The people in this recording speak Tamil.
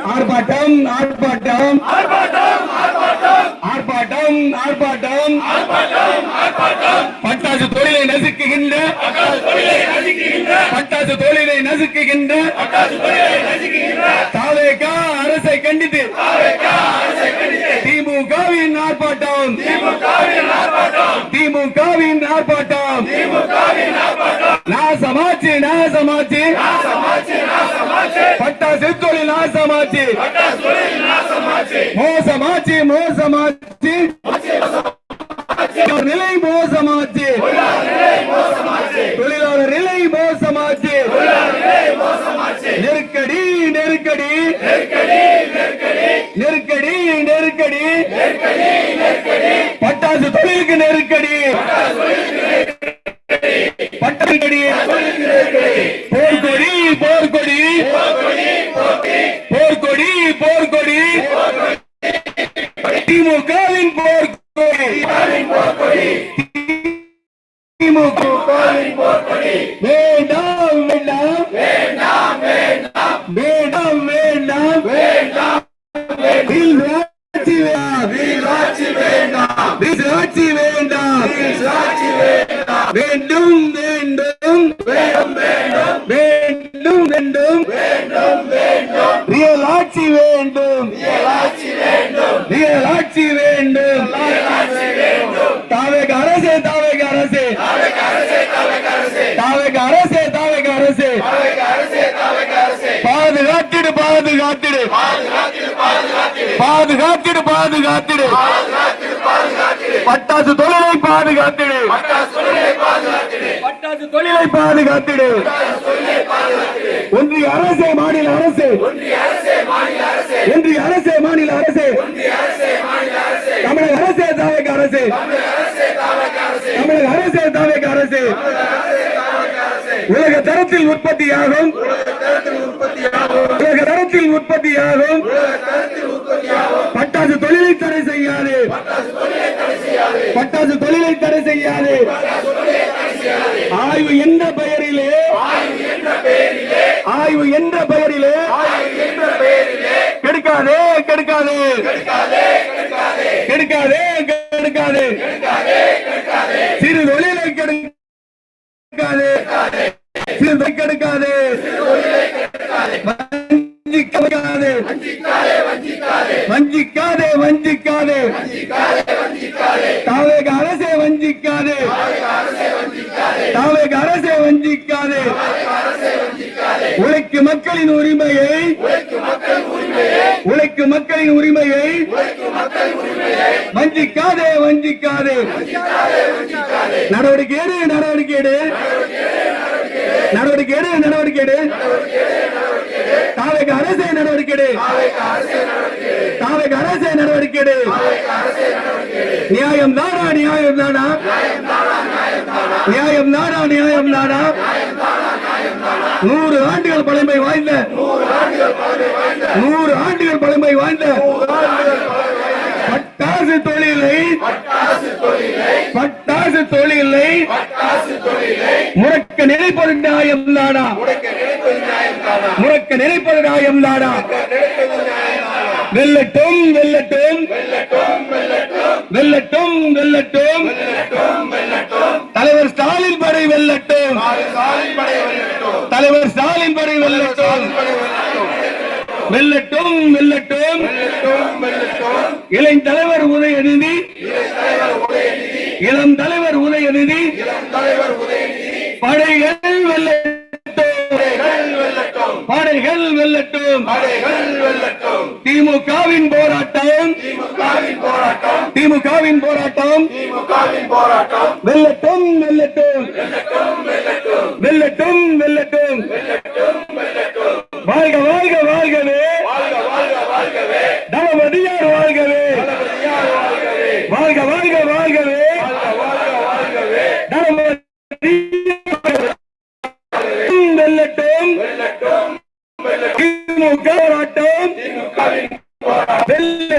ஆர்ப்பாட்டம் ஆர்ப்பாட்டம் ஆர்ப்பாட்டம் ஆர்ப்பாட்டம் பட்டாசு தொழிலை நசுக்குகின்ற பட்டாசு தொழிலை நசுக்குகின்ற தாவேகா அரசை கண்டித்து திமுகவின் ஆர்ப்பாட்டம் திமுகவின் ஆர்ப்பாட்டம் நாசமாச்சு நாசமாச்சு பட்டாசு தொழில் நாசமாச்சு மோசமாச்சு மோசமாச்சு நிலை மோசமாச்சு தொழிலாளர் நிலை மோசமாச்சு நெருக்கடி நெருக்கடி நெருக்கடி நெருக்கடி பட்டாசு தொழிலுக்கு நெருக்கடி பட்டாசு போர்க்கொடி போர்க்கொடி போர்க்கொடி போர்க்கொடி திமுகவின் போர்க்கொடி திமுக வேண்டாம் வேண்டாம் வேண்டாம் வேண்டாம் வேண்டும் வேண்டும் வேண்டும் வேண்டும் ரியல் ஆட்சி வேண்டும் ரியல் ஆட்சி வேண்டும் தாவேக அரசே தாவேக அரசே தாவேக அரசே தாவேக அரசே பாதுகாத்திடு பாதுகாத்திடு பாதுகாத்திடு பாதுகாத்திடு பட்டாசு தொழிலை பாதுகாத்திடு பட்டாசு தொழிலை பாதுகாத்திடு ஒன்றிய அரசே மாநில அரசே ஒன்றிய அரசே மாநில அரசே தமிழக அரசே தாவேக அரசே தமிழக அரசே தாவேக அரசே உலக தரத்தில் உற்பத்தியாகும் உலக தரத்தில் உற்பத்தியாகும் பட்டாசு தொழிலை தடை செய்யாது பட்டாசு தொழிலை தடை செய்யாது ஆய்வு என்ற பெயரிலே ஆய்வு என்ற பெயரிலே கெடுக்காதே கெடுக்காதே கெடுக்காதே கெடுக்காதே சிறு தொழிலை கெடுக்காதே சிறு கெடுக்காதே வஞ்சிக்காதே வஞ்சிக்காதே வஞ்சிக்காதே தாவேக அரசே வஞ்சிக்காதே தாவேக அரசே வஞ்சிக்காதே உழைக்கும் மக்களின் உரிமையை உழைக்கும் மக்களின் உரிமையை வஞ்சிக்காதே வஞ்சிக்காதே நடவடிக்கை எடு நடவடிக்கை எடு நடவடிக்கை எடு நடவடிக்கை எடு தாவேக அரசே நடவடிக்கை எடு தாவேக அரசே நடவடிக்கை எடு நியாயம் தானா நியாயம் தானா நியாயம் தானா நியாயம் தானா 100 ஆண்டுகள் பழமை வாய்ந்த 100 ஆண்டுகள் பழமை வாய்ந்த பட்டாசு தொழிலை பட்டாசு தொழிலை முறக்க நினைப்பது நியாயம் தானா முறக்க நினைப்பது நியாயம் தானா வெல்லட்டும் வெல்லட்டும் வெல்லட்டும் வெல்லட்டும் தலைவர் ஸ்டாலின் படை வெல்லட்டும் தலைவர் ஸ்டாலின் படை வெல்லட்டும் வெல்லட்டும் வெல்லட்டும் இளம் தலைவர் உதயநிதி இளம் தலைவர் உதயநிதி படைகள் வெல்லட்டும் படைகள் வெல்லட்டும் திமுகவின் போராட்டம் திமுகவின் போராட்டம் வெல்லட்டும் வெல்லட்டும் வெல்லட்டும் வெல்லட்டும் வாழ்க வாழ்க வாழ்கவே தளபதியார் வாழ்கவே வாழ்க வாழ்க வாழ்கவே வெல்லட்டும் திமுக போராட்டம் வெல்ல